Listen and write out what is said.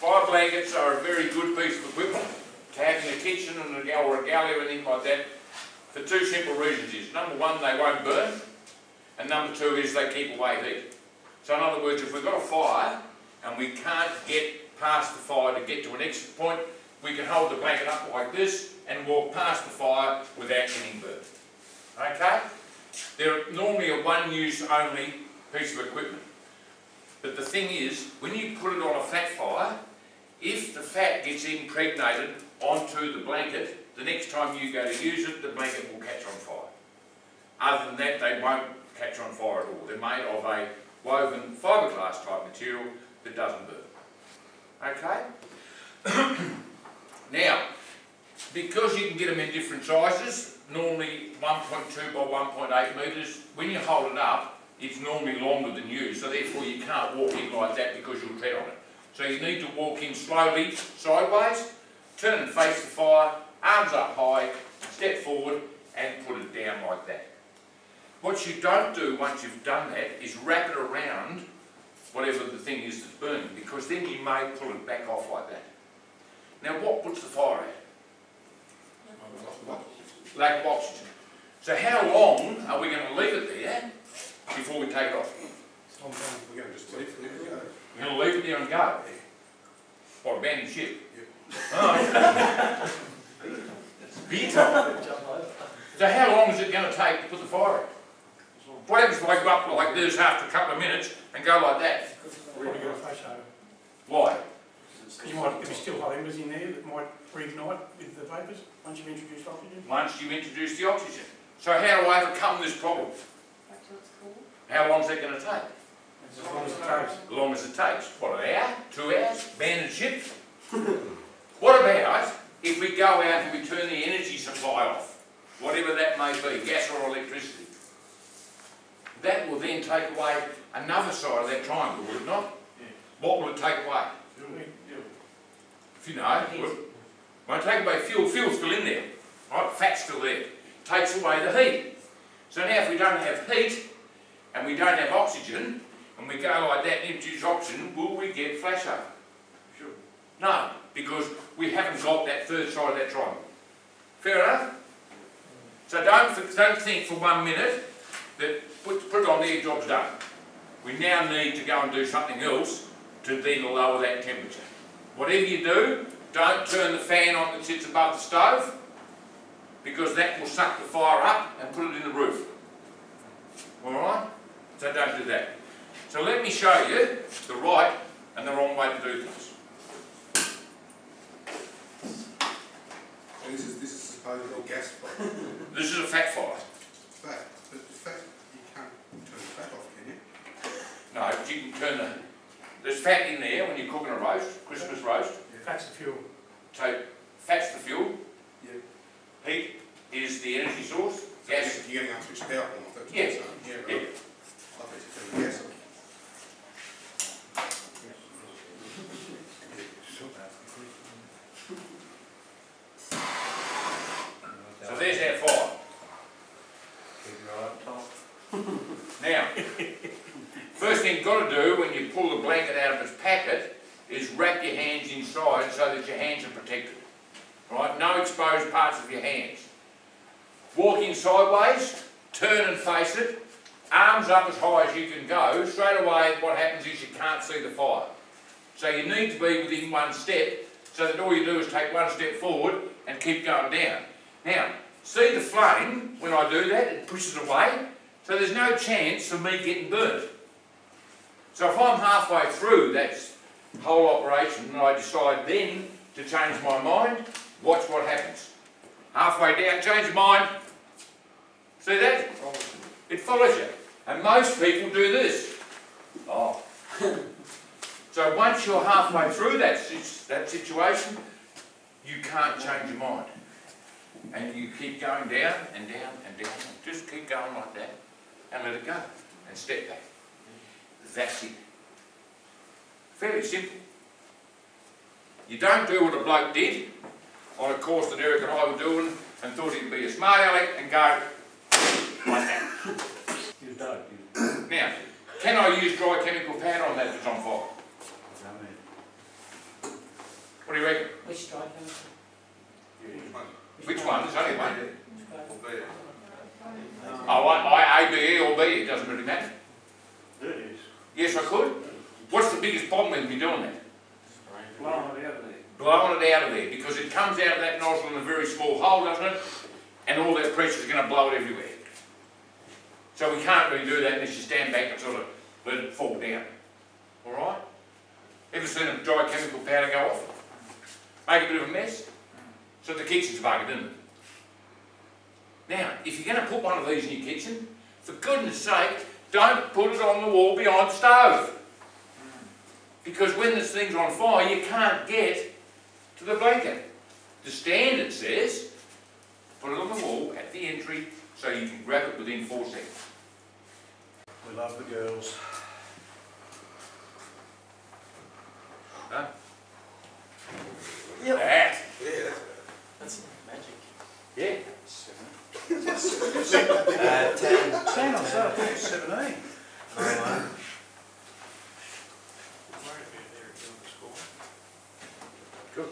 Fire blankets are a very good piece of equipment to have in the kitchen or a galley or anything like that for two simple reasons. Number one, they won't burn, and number two is they keep away heat. So in other words, if we've got a fire and we can't get past the fire to get to an exit point, we can hold the blanket up like this and walk past the fire without getting burnt. Okay? They're normally a one-use only piece of equipment. But the thing is, when you put it on a flat fire, if the fat gets impregnated onto the blanket, the next time you go to use it, the blanket will catch on fire. Other than that, they won't catch on fire at all. They're made of a woven fiberglass type material that doesn't burn. Okay? Now, because you can get them in different sizes, normally 1.2 by 1.8 metres, when you hold it up, it's normally longer than you, so therefore you can't walk in like that because you'll tread on it. So you need to walk in slowly, sideways, turn and face the fire, arms up high, step forward and put it down like that. What you don't do once you've done that is wrap it around whatever the thing is that's burning, because then you may pull it back off like that. Now what puts the fire out? Lack of oxygen. So how long are we going to leave it there before we take it off? Sometimes we're going to just leave it there and go. We're going to leave it there and go? What, abandon ship? Yep. Oh. Big time. So how long is it going to take to put the fire out? What happens if I go up like this after a couple of minutes and go like that? Probably going to flash over. Why? You might, if you still have embers in there that might reignite with the vapours once you've introduced oxygen. Once you introduce the oxygen. So how do I overcome this problem? How long is that going to take? As long as it takes. As long as it takes. What, an hour? 2 hours? Abandoned ship? What about if we go out and we turn the energy supply off? Whatever that may be, gas or electricity. That will then take away another side of that triangle, will it not? Yeah. What will it take away? If you know, won't take away fuel. Fuel's still in there, right? Fat's still there. Takes away the heat. So now if we don't have heat and we don't have oxygen and we go like that and introduce oxygen, will we get flashover? Sure. No, because we haven't got that third side of that triangle. Fair enough? So don't think for 1 minute that put it on there, job's done. We now need to go and do something else to then lower that temperature. Whatever you do, don't turn the fan on that sits above the stove, because that will suck the fire up and put it in the roof. Alright? So don't do that. So let me show you the right and the wrong way to do things. So this is supposedly a gas fire. This is a fat fire. Fat, but the fat, you can't turn the fat off, can you? No, but you can turn the... There's fat in there when you're cooking a roast, Christmas roast. Yeah. Fat's the fuel. So fat's the fuel. Yeah. Heat is the energy source. Gas. You're getting up switch power off. That's what Yeah. you're saying. Yeah, right. Yeah. I thought you turned the gas off. So there's our fire. Now, first thing you've got to do when you pull the blanket out of its packet is wrap your hands inside so that your hands are protected. Right? No exposed parts of your hands. Walk in sideways, turn and face it, arms up as high as you can go. Straight away what happens is you can't see the fire. So you need to be within 1 step so that all you do is take 1 step forward and keep going down. Now, see the flame, when I do that, it pushes away, so there's no chance of me getting burnt. So if I'm halfway through that whole operation and I decide then to change my mind, watch what happens. Halfway down, change your mind. See that? It follows you. And most people do this. Oh. So once you're halfway through that situation, you can't change your mind. And you keep going down and down and down. Just keep going like that and let it go. And step back. That's it. Fairly simple. You don't do what a bloke did on a course that Eric and I were doing and thought he'd be a smart aleck and go like that. Now, can I use dry chemical powder on that that's on fire? What do you reckon? Which dry chemical? Which one? There's only one. Which dry- Oh, I A, B, E or B, it doesn't really matter. It is. Yes, I could. What's the biggest problem with me doing that? Blowing it out of there. Blowing it out of there, because it comes out of that nozzle in a very small hole, doesn't it? And all that pressure is going to blow it everywhere. So we can't really do that unless you stand back and sort of let it fall down. Alright? Ever seen a dry chemical powder go off? Make a bit of a mess? So the kitchen's buggered, isn't it? Now, if you're going to put one of these in your kitchen, for goodness sake, don't put it on the wall behind the stove. Because when this thing's on fire, you can't get to the blanket. The standard says, put it on the wall at the entry so you can grab it within 4 seconds. We love the girls. Huh? Yep. That. Yeah. That's magic. Yeah. 10. 10 or so, I thought it was 17. Good.